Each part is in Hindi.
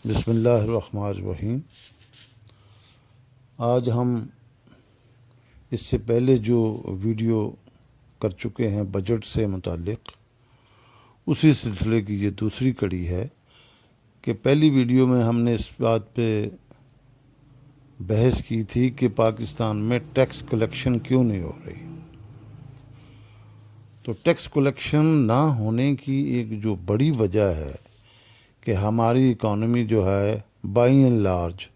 बिस्मिल्लाहिर्रहमानिर्रहीम। आज हम इससे पहले जो वीडियो कर चुके हैं बजट से मुताल्लिक़, उसी सिलसिले की ये दूसरी कड़ी है कि पहली वीडियो में हमने इस बात पे बहस की थी कि पाकिस्तान में टैक्स कलेक्शन क्यों नहीं हो रही। तो टैक्स कलेक्शन ना होने की एक जो बड़ी वजह है कि हमारी इकॉनमी जो है बाई एंड लार्ज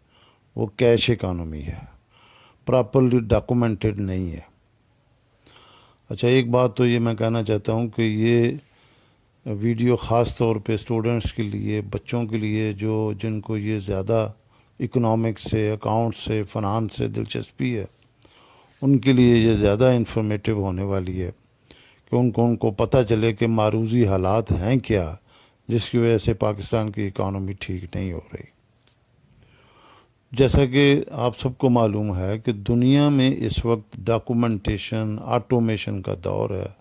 वो कैश इकॉनमी है, प्रॉपरली डॉक्यूमेंटेड नहीं है। अच्छा, एक बात तो ये मैं कहना चाहता हूँ कि ये वीडियो ख़ास तौर पे स्टूडेंट्स के लिए, बच्चों के लिए जो जिनको ये ज़्यादा इकोनॉमिक्स से, अकाउंट्स से, फ़नांस से दिलचस्पी है, उनके लिए ये ज़्यादा इंफॉर्मेटिव होने वाली है कि उनको पता चले कि मारूज़ी हालात हैं क्या जिसकी वजह से पाकिस्तान की इकॉनमी ठीक नहीं हो रही। जैसा कि आप सबको मालूम है कि दुनिया में इस वक्त डॉक्यूमेंटेशन, ऑटोमेशन का दौर है।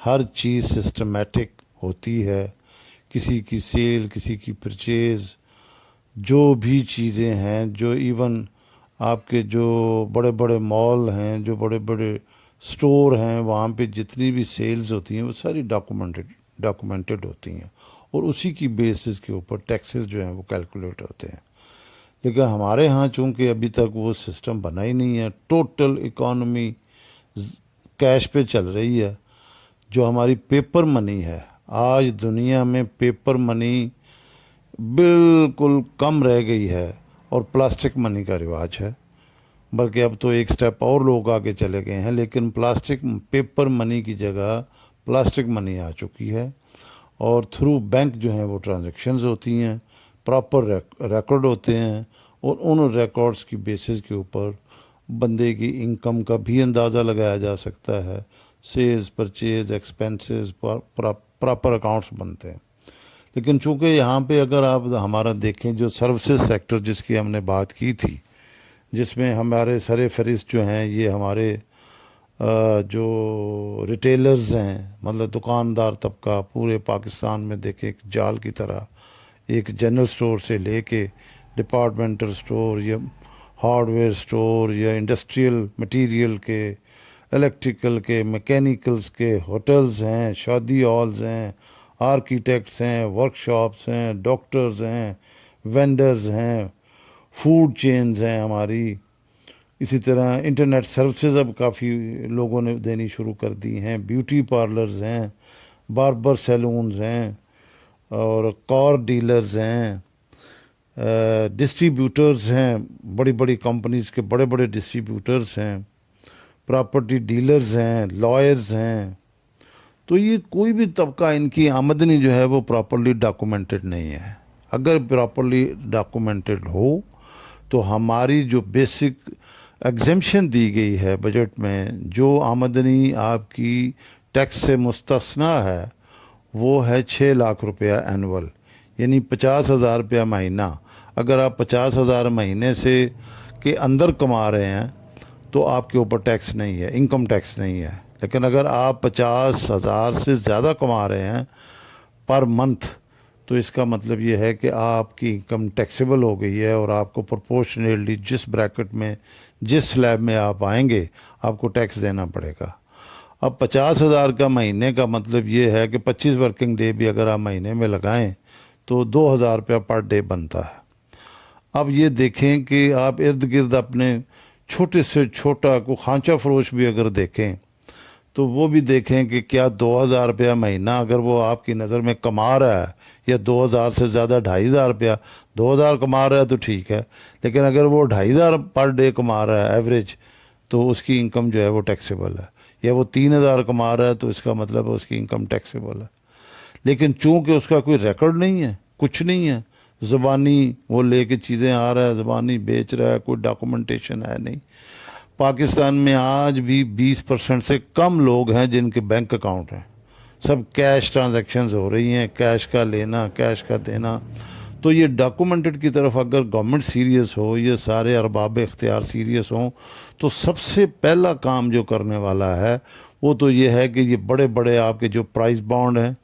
हर चीज़ सिस्टमेटिक होती है, किसी की सेल, किसी की परचेज़, जो भी चीज़ें हैं, जो इवन आपके जो बड़े बड़े मॉल हैं, जो बड़े बड़े स्टोर हैं, वहाँ पे जितनी भी सेल्स होती हैं वो सारी डॉक्यूमेंटेड होती हैं और उसी की बेसिस के ऊपर टैक्सेस जो हैं वो कैलकुलेट होते हैं। लेकिन हमारे यहाँ चूँकि अभी तक वो सिस्टम बना ही नहीं है, टोटल इकॉनमी कैश पे चल रही है। जो हमारी पेपर मनी है, आज दुनिया में पेपर मनी बिल्कुल कम रह गई है और प्लास्टिक मनी का रिवाज है। बल्कि अब तो एक स्टेप और लोग आगे चले गए हैं, लेकिन पेपर मनी की जगह प्लास्टिक मनी आ चुकी है और थ्रू बैंक जो हैं वो ट्रांजैक्शंस होती हैं, प्रॉपर रिकॉर्ड होते हैं और उन रिकॉर्ड्स की बेसिस के ऊपर बंदे की इनकम का भी अंदाज़ा लगाया जा सकता है। Sales, purchase, expenses, proper accounts बनते हैं। लेकिन चूँकि यहाँ पे अगर आप हमारा देखें, जो सर्विसेज सेक्टर जिसकी हमने बात की थी, जिसमें हमारे सरे फहरिस्त जो हैं ये हमारे जो रिटेलर्स हैं, मतलब दुकानदार तबका पूरे पाकिस्तान में देखे एक जाल की तरह, एक जनरल स्टोर से लेके डिपार्टमेंटल स्टोर या हार्डवेयर स्टोर या इंडस्ट्रियल मटेरियल के, इलेक्ट्रिकल के, मैकेनिकल्स के, होटल्स हैं, शादी हॉल्स हैं, आर्किटेक्ट्स हैं, वर्कशॉप्स हैं, डॉक्टर्स हैं, वेंडर्स हैं, फूड चेन्स हैं हमारी। इसी तरह इंटरनेट सर्विसेज अब काफ़ी लोगों ने देनी शुरू कर दी हैं, ब्यूटी पार्लर्स हैं, बार्बर सैलून्स हैं और कार डीलर्स हैं, डिस्ट्रीब्यूटर्स हैं, बड़ी बड़ी कंपनीज़ के बड़े बड़े डिस्ट्रीब्यूटर्स हैं, प्रॉपर्टी डीलर्स हैं, लॉयर्स हैं। तो ये कोई भी तबका, इनकी आमदनी जो है वो प्रॉपरली डॉक्यूमेंटेड नहीं है। अगर प्रॉपरली डॉक्यूमेंटेड हो तो हमारी जो बेसिक एग्जेम्पशन दी गई है बजट में, जो आमदनी आपकी टैक्स से मुस्तस्ना है, वो है 6 लाख रुपया एनुअल, यानी 50,000 रुपया महीना। अगर आप 50,000 महीने से के अंदर कमा रहे हैं तो आपके ऊपर टैक्स नहीं है, इनकम टैक्स नहीं है। लेकिन अगर आप 50,000 से ज़्यादा कमा रहे हैं पर मंथ, तो इसका मतलब ये है कि आपकी इनकम टैक्सेबल हो गई है और आपको प्रोपोर्शनली जिस ब्रैकेट में, जिस स्लैब में आप आएंगे, आपको टैक्स देना पड़ेगा। अब 50,000 का महीने का मतलब ये है कि 25 वर्किंग डे भी अगर आप महीने में लगाएं तो 2,000 रुपया पर डे बनता है। अब ये देखें कि आप इर्द गिर्द अपने छोटे से छोटा को खांचा फरोश भी अगर देखें तो वो भी देखें कि क्या 2,000 रुपया महीना अगर वो आपकी नज़र में कमा रहा है, या 2,000 से ज़्यादा 2,500 रुपया, 2,000 कमा रहा है तो ठीक है, लेकिन अगर वो 2,500 पर डे कमा रहा है एवरेज, तो उसकी इनकम जो है वो टैक्सेबल है। या वो 3,000 कमा रहा है तो इसका मतलब है उसकी इनकम टैक्सेबल है। लेकिन चूँकि उसका कोई रिकॉर्ड नहीं है, कुछ नहीं है, ज़बानी वो लेके चीज़ें आ रहा है, ज़बानी बेच रहा है, कोई डॉक्यूमेंटेशन है नहीं। पाकिस्तान में आज भी 20% से कम लोग हैं जिनके बैंक अकाउंट हैं। सब कैश ट्रांजैक्शंस हो रही हैं, कैश का लेना, कैश का देना। तो ये डॉक्यूमेंटेड की तरफ अगर गवर्नमेंट सीरियस हो, ये सारे अरबाब इख्तियार सीरियस हों, तो सबसे पहला काम जो करने वाला है वो तो ये है कि ये बड़े बड़े आपके जो प्राइस बॉन्ड हैं,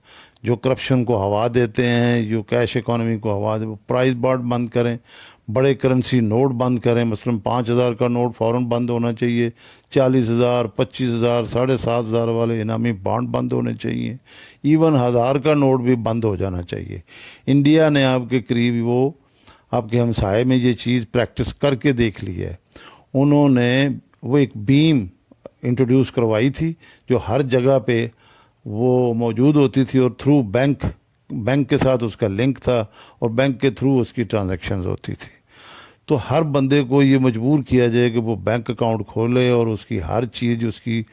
जो करप्शन को हवा देते हैं, जो कैश इकोनॉमी को हवा दे, प्राइस बॉन्ड बंद करें, बड़े करेंसी नोट बंद करें। मसलन 5,000 का नोट फ़ौरन बंद होना चाहिए, 40,000, 25,000, 7,500 वाले इनामी बॉन्ड बंद होने चाहिए, इवन 1,000 का नोट भी बंद हो जाना चाहिए। इंडिया ने आपके करीब वो आपके हमसाए में ये चीज़ प्रैक्टिस करके देख ली है। उन्होंने वो एक बीम इंट्रोड्यूस करवाई थी जो हर जगह पे वो मौजूद होती थी, और थ्रू बैंक के साथ उसका लिंक था, और बैंक के थ्रू उसकी ट्रांजैक्शंस होती थी। तो हर बंदे को ये मजबूर किया जाए कि वो बैंक अकाउंट खोले, और उसकी हर चीज़, उसकी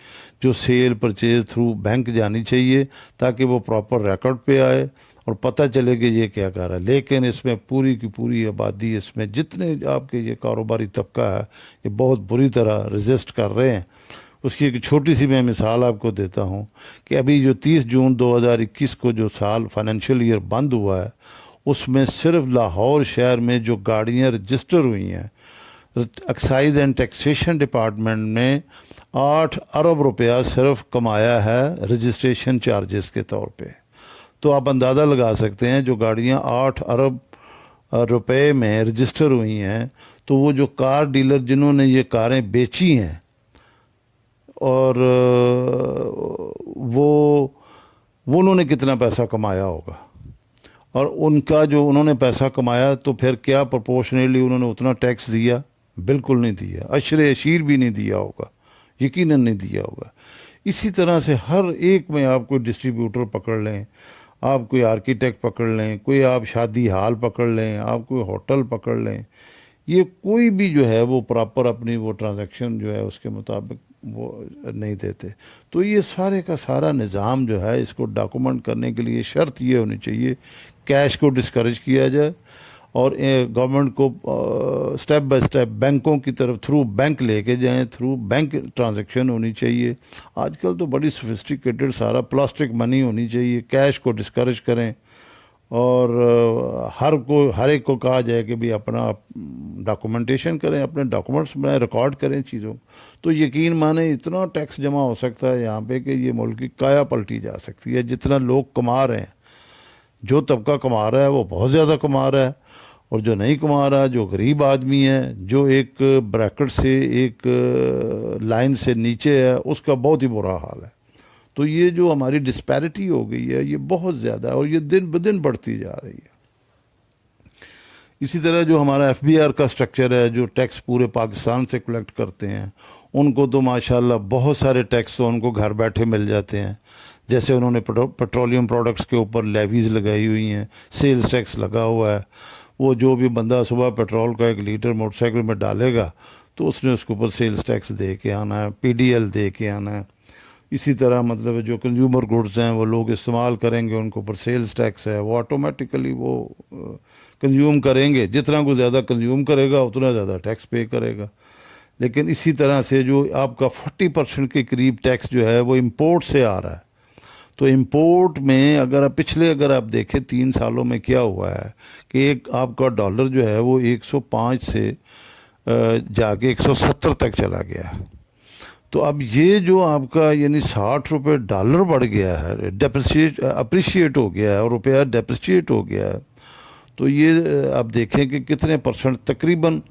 जो सेल परचेज थ्रू बैंक जानी चाहिए, ताकि वो प्रॉपर रिकॉर्ड पे आए और पता चले कि ये क्या कर रहा है। लेकिन इसमें पूरी की पूरी आबादी, इसमें जितने आपके ये कारोबारी तबका है, ये बहुत बुरी तरह रजिस्ट कर रहे हैं। उसकी एक छोटी सी मैं मिसाल आपको देता हूँ कि अभी जो 30 जून 2021 को जो साल फाइनेंशियल ईयर बंद हुआ है, उसमें सिर्फ लाहौर शहर में जो गाड़ियाँ रजिस्टर हुई हैं, एक्साइज एंड टैक्सेशन डिपार्टमेंट ने 8 अरब रुपया सिर्फ कमाया है रजिस्ट्रेशन चार्जेस के तौर पे। तो आप अंदाज़ा लगा सकते हैं, जो गाड़ियाँ 8 अरब रुपए में रजिस्टर हुई हैं, तो वो जो कार डीलर जिन्होंने ये कारें बेची हैं, और वो उन्होंने कितना पैसा कमाया होगा, और उनका जो उन्होंने पैसा कमाया, तो फिर क्या प्रोपोर्शनली उन्होंने उतना टैक्स दिया? बिल्कुल नहीं दिया, अशरे अशीर भी नहीं दिया होगा, यकीनन नहीं दिया होगा। इसी तरह से हर एक में आप कोई डिस्ट्रीब्यूटर पकड़ लें, आप कोई आर्किटेक्ट पकड़ लें, कोई आप शादी हाल पकड़ लें, आप कोई होटल पकड़ लें, ये कोई भी जो है वो प्रॉपर अपनी वो ट्रांजैक्शन जो है उसके मुताबिक वो नहीं देते। तो ये सारे का सारा निज़ाम जो है, इसको डॉक्यूमेंट करने के लिए शर्त ये होनी चाहिए, कैश को डिस्करेज किया जाए, और गवर्नमेंट को स्टेप बाय स्टेप बैंकों की तरफ थ्रू बैंक लेके जाएं, थ्रू बैंक ट्रांजैक्शन होनी चाहिए। आजकल तो बड़ी सोफिस्टिकेटेड सारा प्लास्टिक मनी होनी चाहिए, कैश को डिस्करेज करें, और हर एक को कहा जाए कि भाई अपना डॉक्यूमेंटेशन करें, अपने डॉक्यूमेंट्स बनाए, रिकॉर्ड करें चीज़ों। तो यकीन माने इतना टैक्स जमा हो सकता है यहाँ पे कि ये मुल्क की काया पलटी जा सकती है। जितना लोग कमा रहे हैं, जो तबका कमा रहा है वो बहुत ज़्यादा कमा रहा है, और जो नहीं कमा रहा, जो गरीब आदमी है, जो एक ब्रैकेट से, एक लाइन से नीचे है, उसका बहुत ही बुरा हाल है। तो ये जो हमारी डिस्पैरिटी हो गई है, ये बहुत ज़्यादा है, और ये दिन ब दिन बढ़ती जा रही है। इसी तरह जो हमारा FBR का स्ट्रक्चर है, जो टैक्स पूरे पाकिस्तान से कलेक्ट करते हैं, उनको तो माशाल्लाह बहुत सारे टैक्स तो उनको घर बैठे मिल जाते हैं। जैसे उन्होंने पेट्रोलियम प्रोडक्ट्स के ऊपर लेवीज़ लगाई हुई हैं, सेल्स टैक्स लगा हुआ है। वो जो भी बंदा सुबह पेट्रोल का 1 लीटर मोटरसाइकिल में डालेगा, तो उसने उसके ऊपर सेल्स टैक्स दे के आना है, PDL दे के आना है। इसी तरह मतलब जो कंज्यूमर गुड्स हैं वो लोग इस्तेमाल करेंगे, उनके ऊपर सेल्स टैक्स है, वो ऑटोमेटिकली वो कंज्यूम करेंगे। जितना को ज़्यादा कंज्यूम करेगा उतना ज़्यादा टैक्स पे करेगा। लेकिन इसी तरह से जो आपका 40% के करीब टैक्स जो है वो इंपोर्ट से आ रहा है। तो इंपोर्ट में अगर आप देखें 3 सालों में क्या हुआ है कि एक आपका डॉलर जो है वो 105 से जाके 170 तक चला गया है। तो अब ये जो आपका यानी 60 रुपये डॉलर बढ़ गया है, अप्रिशिएट हो गया है, और रुपया डेप्रिशिएट हो गया है। तो ये आप देखें कि कितने परसेंट, तकरीबन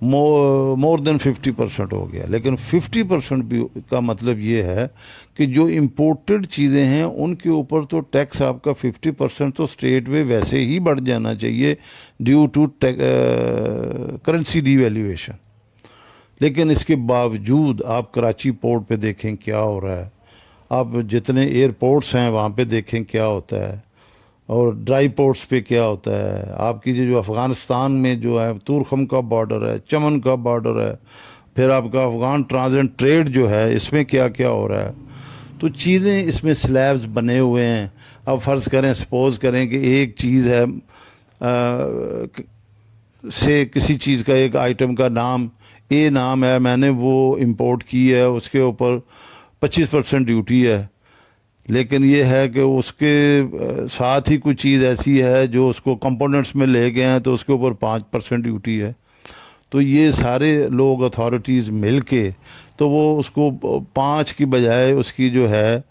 मोर देन 50% हो गया। लेकिन 50% भी का मतलब ये है कि जो इम्पोर्टेड चीज़ें हैं उनके ऊपर तो टैक्स आपका 50% तो स्ट्रेट वे वैसे ही बढ़ जाना चाहिए ड्यू टू करेंसी डिवैल्यूएशन। लेकिन इसके बावजूद आप कराची पोर्ट पे देखें क्या हो रहा है, आप जितने एयरपोर्ट्स हैं वहाँ पे देखें क्या होता है, और ड्राई पोर्ट्स पे क्या होता है। आपकी जो अफ़गानिस्तान में जो है तुरखम का बॉर्डर है, चमन का बॉर्डर है, फिर आपका अफ़गान ट्रांजिट ट्रेड जो है, इसमें क्या क्या हो रहा है। तो चीज़ें इसमें स्लैब्स बने हुए हैं। अब फ़र्ज़ करें, सपोज़ करें कि एक चीज़ है से किसी चीज़ का एक आइटम का नाम ए नाम है, मैंने वो इंपोर्ट की है, उसके ऊपर 25% ड्यूटी है। लेकिन ये है कि उसके साथ ही कुछ चीज़ ऐसी है जो उसको कंपोनेंट्स में ले गए हैं, तो उसके ऊपर 5% ड्यूटी है। तो ये सारे लोग अथॉरिटीज़ मिल के तो वो उसको 5 की बजाय उसकी जो है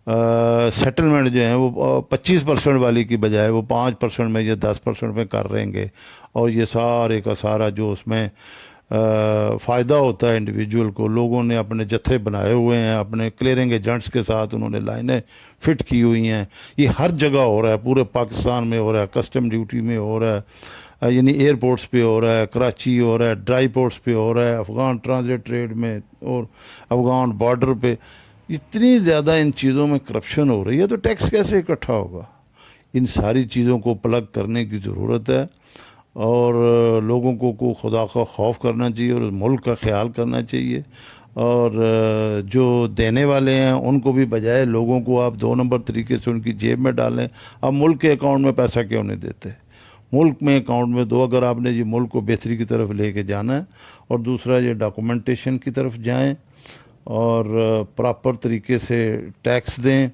सेटलमेंट जो है वो 25% वाली की बजाय वो 5% में या 10% में कर रहेंगे, और ये सारे का सारा जो उसमें फ़ायदा होता है इंडिविजुअल को, लोगों ने अपने जत्थे बनाए हुए हैं, अपने क्लियरिंग एजेंट्स के साथ उन्होंने लाइनें फिट की हुई हैं। ये हर जगह हो रहा है, पूरे पाकिस्तान में हो रहा है, कस्टम ड्यूटी में हो रहा है, यानी एयरपोर्ट्स पे हो रहा है, कराची हो रहा है, ड्राई पोर्ट्स पे हो रहा है, अफ़गान ट्रांजिट ट्रेड में और अफ़गान बॉर्डर पे इतनी ज़्यादा इन चीज़ों में करप्शन हो रही है, तो टैक्स कैसे इकट्ठा होगा? इन सारी चीज़ों को प्लग करने की ज़रूरत है, और लोगों को खुदा का खौफ करना चाहिए और मुल्क का ख्याल करना चाहिए। और जो देने वाले हैं उनको भी बजाय लोगों को आप 2 नंबर तरीके से उनकी जेब में डालें। आप मुल्क के अकाउंट में पैसा क्यों नहीं देते? मुल्क में अकाउंट में दो, अगर आपने ये मुल्क को बेहतरी की तरफ लेके जाना है। और दूसरा, ये डॉक्यूमेंटेशन की तरफ जाएं और प्रॉपर तरीके से टैक्स दें।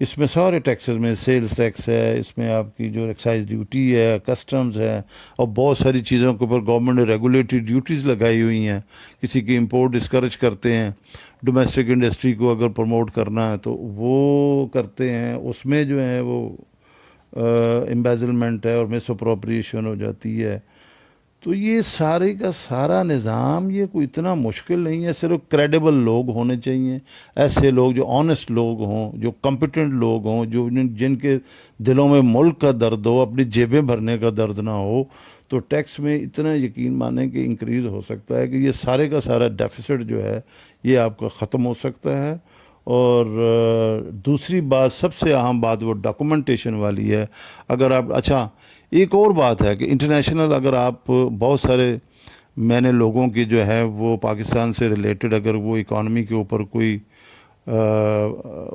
इसमें सारे टैक्सेस में सेल्स टैक्स है, इसमें आपकी जो एक्साइज ड्यूटी है, कस्टम्स है, और बहुत सारी चीज़ों के ऊपर गवर्नमेंट ने रेगुलेटरी ड्यूटीज़ लगाई हुई हैं। किसी की इंपोर्ट डिस्करेज करते हैं, डोमेस्टिक इंडस्ट्री को अगर प्रमोट करना है तो वो करते हैं, उसमें जो है वो एम्बेजलमेंट है और मिस अप्रोप्रिएशन हो जाती है। तो ये सारे का सारा निज़ाम ये कोई इतना मुश्किल नहीं है, सिर्फ क्रेडिबल लोग होने चाहिए, ऐसे लोग जो ऑनेस्ट लोग हों, जो कॉम्पिटेंट लोग हों, जो जिनके दिलों में मुल्क का दर्द हो, अपनी जेबें भरने का दर्द ना हो। तो टैक्स में इतना यकीन माने कि इंक्रीज़ हो सकता है कि ये सारे का सारा डेफिसिट जो है ये आपका ख़त्म हो सकता है। और दूसरी बात, सबसे अहम बात वो डॉक्यूमेंटेशन वाली है। अगर आप, अच्छा एक और बात है कि इंटरनेशनल, अगर आप बहुत सारे, मैंने लोगों की जो है वो पाकिस्तान से रिलेटेड अगर वो इकॉनमी के ऊपर कोई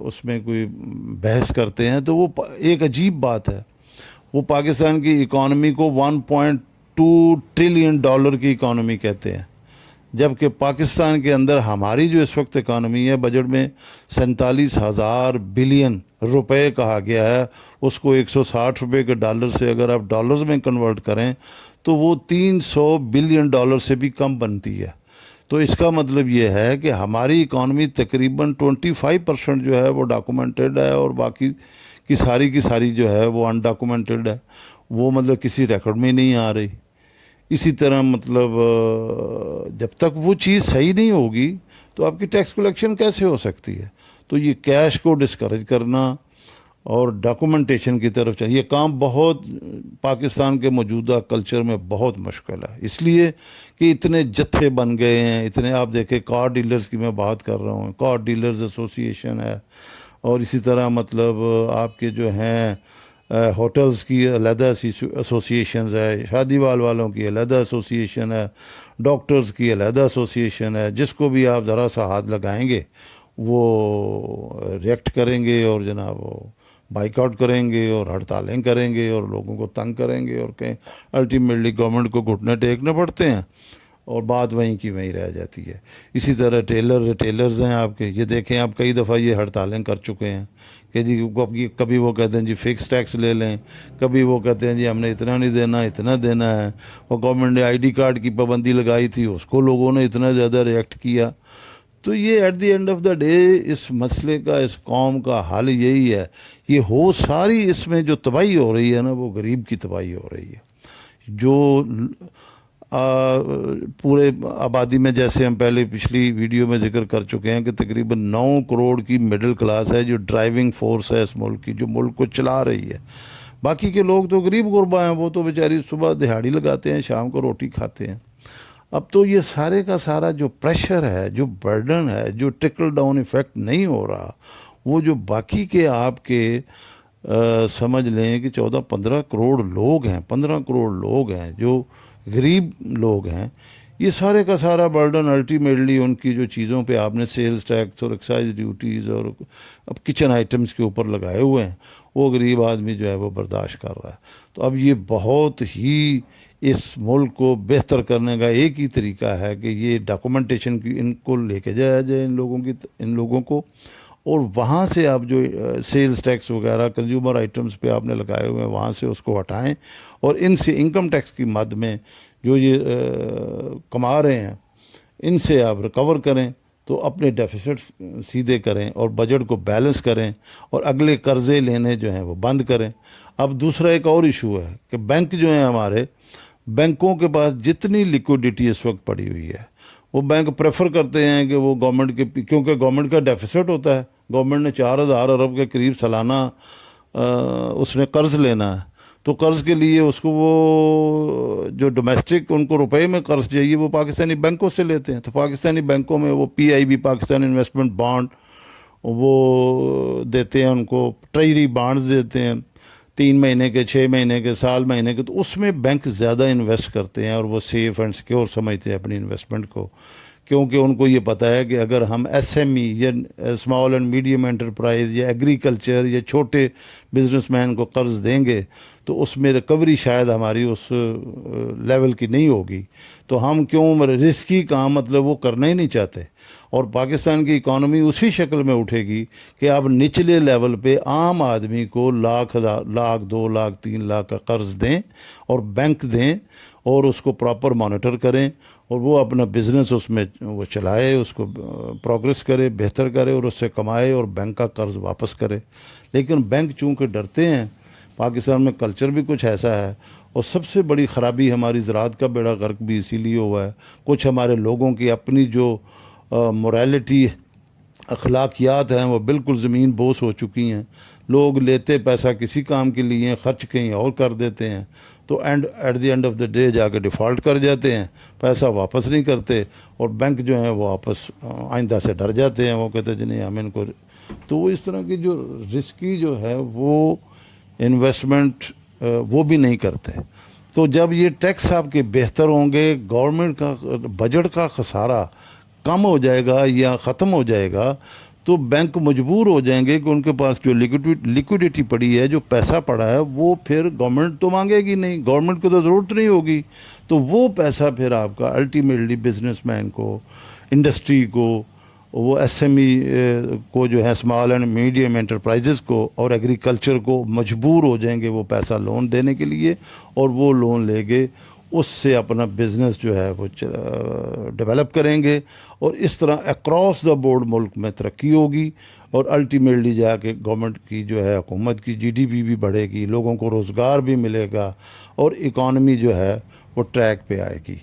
उसमें कोई बहस करते हैं तो वो एक अजीब बात है, वो पाकिस्तान की इकॉनमी को 1.2 ट्रिलियन डॉलर की इकॉनमी कहते हैं, जबकि पाकिस्तान के अंदर हमारी जो इस वक्त इकानमी है बजट में 47,000 बिलियन रुपए कहा गया है। उसको 160 रुपये के डॉलर से अगर आप डॉलर्स में कन्वर्ट करें तो वो 300 बिलियन डॉलर से भी कम बनती है। तो इसका मतलब ये है कि हमारी इकानमी तकरीबन 25% जो है वो डॉक्यूमेंटेड है, और बाकी की सारी जो है वो अनडॉक्यूमेंटेड है, वो मतलब किसी रिकॉर्ड में नहीं आ रही। इसी तरह मतलब जब तक वो चीज़ सही नहीं होगी तो आपकी टैक्स कलेक्शन कैसे हो सकती है? तो ये कैश को डिस्करेज करना और डॉक्यूमेंटेशन की तरफ चाहिए, ये काम बहुत पाकिस्तान के मौजूदा कल्चर में बहुत मुश्किल है, इसलिए कि इतने जत्थे बन गए हैं। इतने, आप देखें कार डीलर्स की मैं बात कर रहा हूँ, कार डीलर्स एसोसिएशन है, और इसी तरह मतलब आपके जो हैं होटल्स की अलहदा एसोसिएशन है, शादी वालों की अलहदा एसोसिएशन है, डॉक्टर्स की अलहदा एसोसिएशन है। जिसको भी आप ज़रा सा हाथ लगाएंगे वो रिएक्ट करेंगे और जनाब वो बाइकआउट करेंगे और हड़तालें करेंगे और लोगों को तंग करेंगे, और कहीं अल्टीमेटली गवर्नमेंट को घुटने टेकने पड़ते हैं और बात वहीं की वहीं रह जाती है। इसी तरह टेलर्स हैं आपके, ये देखें आप कई दफ़ा ये हड़तालें कर चुके हैं कि जी कभी वो कहते हैं जी फ़िक्स टैक्स ले लें, कभी वो कहते हैं जी हमने इतना नहीं देना, इतना देना है। और गवर्नमेंट ने आईडी कार्ड की पाबंदी लगाई थी, उसको लोगों ने इतना ज़्यादा रिएक्ट किया। तो ये at the end of the day इस मसले का, इस कौम का हल यही है, ये हो सारी इसमें जो तबाही हो रही है ना, वो गरीब की तबाही हो रही है। जो पूरे आबादी में, जैसे हम पहले पिछली वीडियो में जिक्र कर चुके हैं कि तकरीबन 9 करोड़ की मिडिल क्लास है जो ड्राइविंग फोर्स है इस मुल्क की, जो मुल्क को चला रही है। बाकी के लोग तो गरीब गुरबा हैं, वो तो बेचारी सुबह दिहाड़ी लगाते हैं, शाम को रोटी खाते हैं। अब तो ये सारे का सारा जो प्रेशर है, जो बर्डन है, जो ट्रिकल डाउन इफ़ेक्ट नहीं हो रहा, वो जो बाकी के आपके समझ लें कि 14-15 करोड़ लोग हैं, 15 करोड़ लोग हैं जो गरीब लोग हैं, ये सारे का सारा बर्डन अल्टीमेटली उनकी जो चीज़ों पे आपने सेल्स टैक्स और एक्साइज ड्यूटीज़ और अब किचन आइटम्स के ऊपर लगाए हुए हैं, वो गरीब आदमी जो है वो बर्दाश्त कर रहा है। तो अब ये बहुत ही इस मुल्क को बेहतर करने का एक ही तरीका है कि ये डॉक्यूमेंटेशन की इनको लेके जाया जाए, इन लोगों को, और वहाँ से आप जो सेल्स टैक्स वगैरह कंज्यूमर आइटम्स पे आपने लगाए हुए हैं वहाँ से उसको हटाएं, और इनसे इनकम टैक्स की मद में जो ये कमा रहे हैं इनसे आप रिकवर करें। तो अपने डेफिसिट सीधे करें और बजट को बैलेंस करें और अगले कर्जे लेने जो हैं वो बंद करें। अब दूसरा एक और इशू है कि बैंक जो हैं हमारे, बैंकों के पास जितनी लिक्विडिटी इस वक्त पड़ी हुई है, वो बैंक प्रेफर करते हैं कि वो गवर्नमेंट के, क्योंकि गवर्नमेंट का डेफिसिट होता है, गवर्नमेंट ने 4,000 अरब के करीब सालाना उसने कर्ज लेना है, तो कर्ज के लिए उसको वो जो डोमेस्टिक उनको रुपए में कर्ज चाहिए वो पाकिस्तानी बैंकों से लेते हैं। तो पाकिस्तानी बैंकों में वो पीआईबी, पाकिस्तान इन्वेस्टमेंट बॉन्ड, वो देते हैं उनको, ट्रेजरी बॉन्ड्स देते हैं 3 महीने के, 6 महीने के, साल महीने के। तो उसमें बैंक ज़्यादा इन्वेस्ट करते हैं और वो सेफ़ एंड सिक्योर समझते हैं अपनी इन्वेस्टमेंट को, क्योंकि उनको ये पता है कि अगर हम एसएमई या स्मॉल एंड मीडियम एंटरप्राइज या एग्रीकल्चर या छोटे बिजनेसमैन को कर्ज देंगे तो उसमें रिकवरी शायद हमारी उस लेवल की नहीं होगी, तो हम क्यों रिस्की काम मतलब वो करना ही नहीं चाहते। और पाकिस्तान की इकॉनमी उसी शक्ल में उठेगी कि आप निचले लेवल पे आम आदमी को लाख 2 लाख 3 लाख का कर्ज दें और बैंक दें और उसको प्रॉपर मॉनिटर करें और वो अपना बिज़नेस उसमें वो चलाए, उसको प्रोग्रेस करे, बेहतर करे और उससे कमाए और बैंक का कर्ज वापस करे। लेकिन बैंक चूँकि डरते हैं, पाकिस्तान में कल्चर भी कुछ ऐसा है, और सबसे बड़ी ख़राबी हमारी ज़राअत का बेड़ा गर्क भी इसीलिए हुआ है। कुछ हमारे लोगों की अपनी जो मोरालिटी, अखलाकियात हैं, वो बिल्कुल ज़मीन बोस हो चुकी हैं। लोग लेते पैसा किसी काम के लिए, ख़र्च कहीं और कर देते हैं, तो at the end of the day जाके डिफ़ॉल्ट कर जाते हैं, पैसा वापस नहीं करते और बैंक जो है वो वापस आइंदा से डर जाते हैं। वो कहते हैं जी नहीं हम इनको, तो वो इस तरह की जो रिस्की जो है वो इन्वेस्टमेंट वो भी नहीं करते। तो जब ये टैक्स आपके बेहतर होंगे, गवर्नमेंट का बजट का खसारा कम हो जाएगा या ख़त्म हो जाएगा, तो बैंक मजबूर हो जाएंगे कि उनके पास जो लिक्विडिटी पड़ी है, जो पैसा पड़ा है, वो फिर गवर्नमेंट तो मांगेगी नहीं, गवर्नमेंट को तो ज़रूरत नहीं होगी, तो वो पैसा फिर आपका अल्टीमेटली बिजनेसमैन को, इंडस्ट्री को, वो एसएमई को जो है स्मॉल एंड मीडियम एंटरप्राइजेज़ को और एग्रीकल्चर को मजबूर हो जाएंगे वो पैसा लोन देने के लिए, और वो लोन लेंगे, उससे अपना बिज़नेस जो है वो डेवलप करेंगे और इस तरह अक्रॉस द बोर्ड मुल्क में तरक्की होगी और अल्टीमेटली जाके गवर्नमेंट की जो है, हुकूमत की जीडीपी भी बढ़ेगी, लोगों को रोज़गार भी मिलेगा और इकॉनमी जो है वो ट्रैक पे आएगी।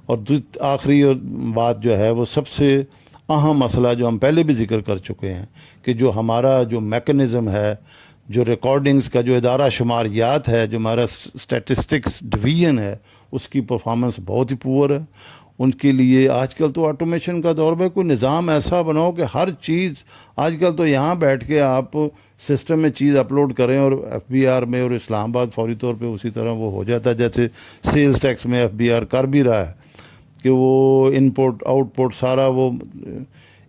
और आखिरी बात जो है वो सबसे अहम मसला जो हम पहले भी जिक्र कर चुके हैं कि जो हमारा जो मैकेनिज़्म है, जो रिकॉर्डिंग्स का जो इदारा शुमारियात है, जो हमारा स्टैटिस्टिक्स डिवीज़न है, उसकी परफॉर्मेंस बहुत ही पुअर है। उनके लिए आजकल तो ऑटोमेशन का दौर में कोई निज़ाम ऐसा बनाओ कि हर चीज़, आजकल तो यहाँ बैठ के आप सिस्टम में चीज़ अपलोड करें और एफबीआर में और इस्लामाबाद फौरी तौर पे उसी तरह वो हो जाता है। जैसे सेल्स टैक्स में एफबीआर कर भी रहा है कि वो इनपुट आउटपुट सारा वो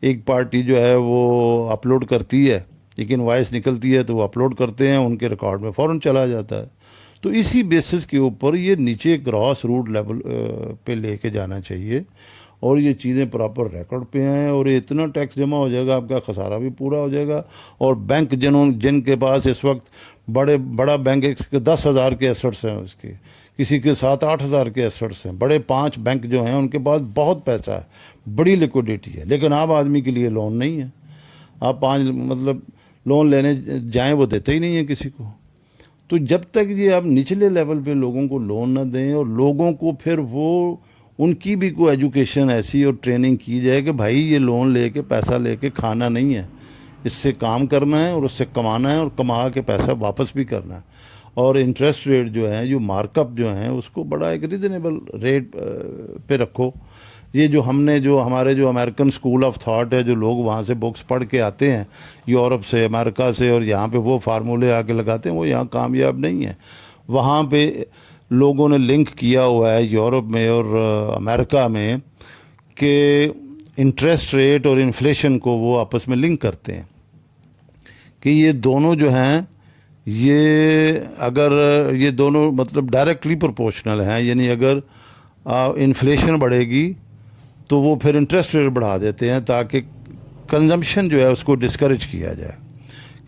एक पार्टी जो है वो अपलोड करती है, लेकिन वॉइस निकलती है तो वो अपलोड करते हैं, उनके रिकॉर्ड में फ़ौरन चला जाता है। तो इसी बेसिस के ऊपर ये नीचे ग्रॉस रूट लेवल पे लेके जाना चाहिए और ये चीज़ें प्रॉपर रिकॉर्ड पे हैं और ये इतना टैक्स जमा हो जाएगा, आपका खसारा भी पूरा हो जाएगा। और बैंक जिनके पास इस वक्त बड़ा बैंक 10,000 के एसेट्स हैं, उसके किसी के 7-8 हज़ार के एसेट्स हैं, बड़े 5 बैंक जो हैं उनके पास बहुत पैसा है, बड़ी लिक्विडिटी है, लेकिन आम आदमी के लिए लोन नहीं है। आप 5 मतलब लोन लेने जाएं वो देते ही नहीं है किसी को। तो जब तक ये आप निचले लेवल पे लोगों को लोन ना दें और लोगों को फिर वो उनकी भी कोई एजुकेशन ऐसी और ट्रेनिंग की जाए कि भाई ये लोन लेके पैसा लेके खाना नहीं है, इससे काम करना है और उससे कमाना है और कमा के पैसा वापस भी करना है। और इंटरेस्ट रेट जो है, जो मार्कअप जो है, उसको बड़ा एक रीज़नेबल रेट पे रखो। ये जो हमारे जो अमेरिकन स्कूल ऑफ थॉट है, जो लोग वहाँ से बुक्स पढ़ के आते हैं यूरोप से, अमेरिका से, और यहाँ पे वो फार्मूले आके लगाते हैं, वो यहाँ कामयाब नहीं है। वहाँ पे लोगों ने लिंक किया हुआ है यूरोप में और अमेरिका में कि इंटरेस्ट रेट और इन्फ्लेशन को वो आपस में लिंक करते हैं कि ये दोनों जो हैं, ये दोनों मतलब डायरेक्टली प्रोपोर्शनल हैं। यानी अगर इन्फ्लेशन बढ़ेगी तो वो फिर इंटरेस्ट रेट बढ़ा देते हैं ताकि कंजम्पशन जो है उसको डिस्करेज किया जाए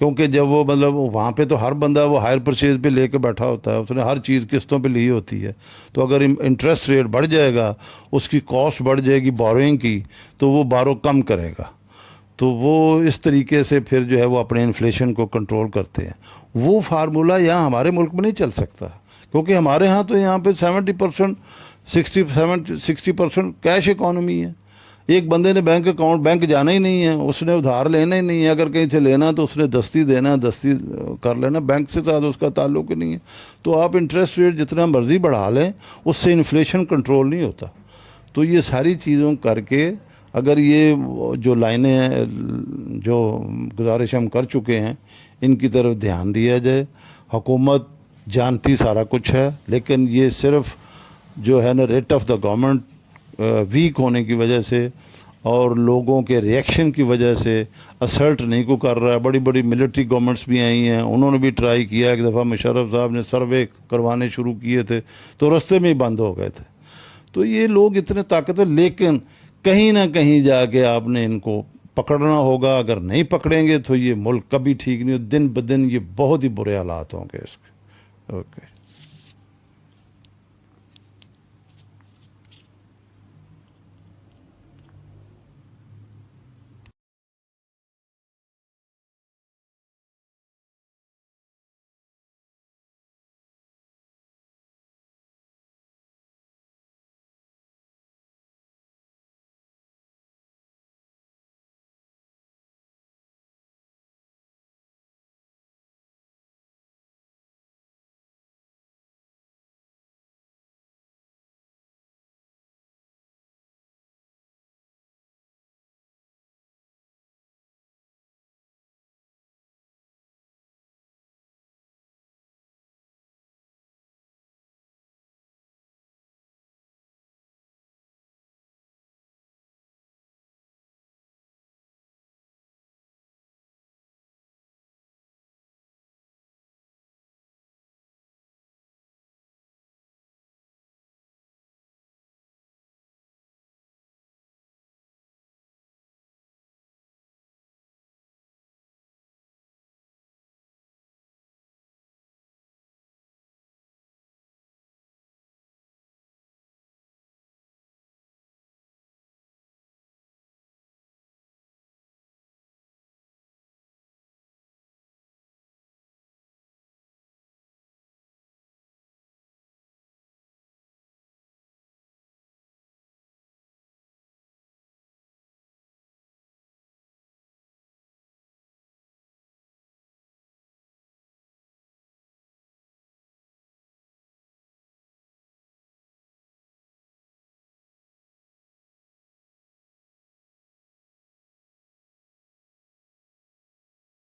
क्योंकि जब वो मतलब वहाँ पे तो हर बंदा वो हायर परचेज पे लेके बैठा होता है, उसने हर चीज़ किस्तों पे ली होती है। तो अगर इंटरेस्ट रेट बढ़ जाएगा, उसकी कॉस्ट बढ़ जाएगी बोरोइंग की, तो वो बारो कम करेगा। तो वो इस तरीके से फिर जो है वो अपने इन्फ्लेशन को कंट्रोल करते हैं। वो फार्मूला यहाँ हमारे मुल्क में नहीं चल सकता, क्योंकि हमारे यहाँ तो यहाँ पे 70% 60% कैश इकॉनमी है। एक बंदे ने बैंक जाना ही नहीं है, उसने उधार लेना ही नहीं है। अगर कहीं से लेना तो उसने दस्ती देना, दस्ती कर लेना, बैंक से साथ उसका ताल्लुक ही नहीं है। तो आप इंटरेस्ट रेट जितना मर्जी बढ़ा लें, उससे इन्फ्लेशन कंट्रोल नहीं होता। तो ये सारी चीज़ों करके अगर ये जो लाइनें हैं, जो गुजारिश हम कर चुके हैं, इनकी तरफ ध्यान दिया जाए। हुकूमत जानती सारा कुछ है, लेकिन ये सिर्फ जो है ना rate of the government weak होने की वजह से और लोगों के रिएक्शन की वजह से असर्ट नहीं को कर रहा है। बड़ी बड़ी मिलिट्री गवर्नमेंट्स भी आई हैं, उन्होंने भी ट्राई किया। एक दफ़ा मुशर्रफ साहब ने सर्वे करवाने शुरू किए थे तो रास्ते में ही बंद हो गए थे। तो ये लोग इतने ताकतवर, लेकिन कहीं ना कहीं जाके आपने इनको पकड़ना होगा। अगर नहीं पकड़ेंगे तो ये मुल्क कभी ठीक नहीं हो, दिन ब दिन ये बहुत ही बुरे हालात होंगे इसके। ओके।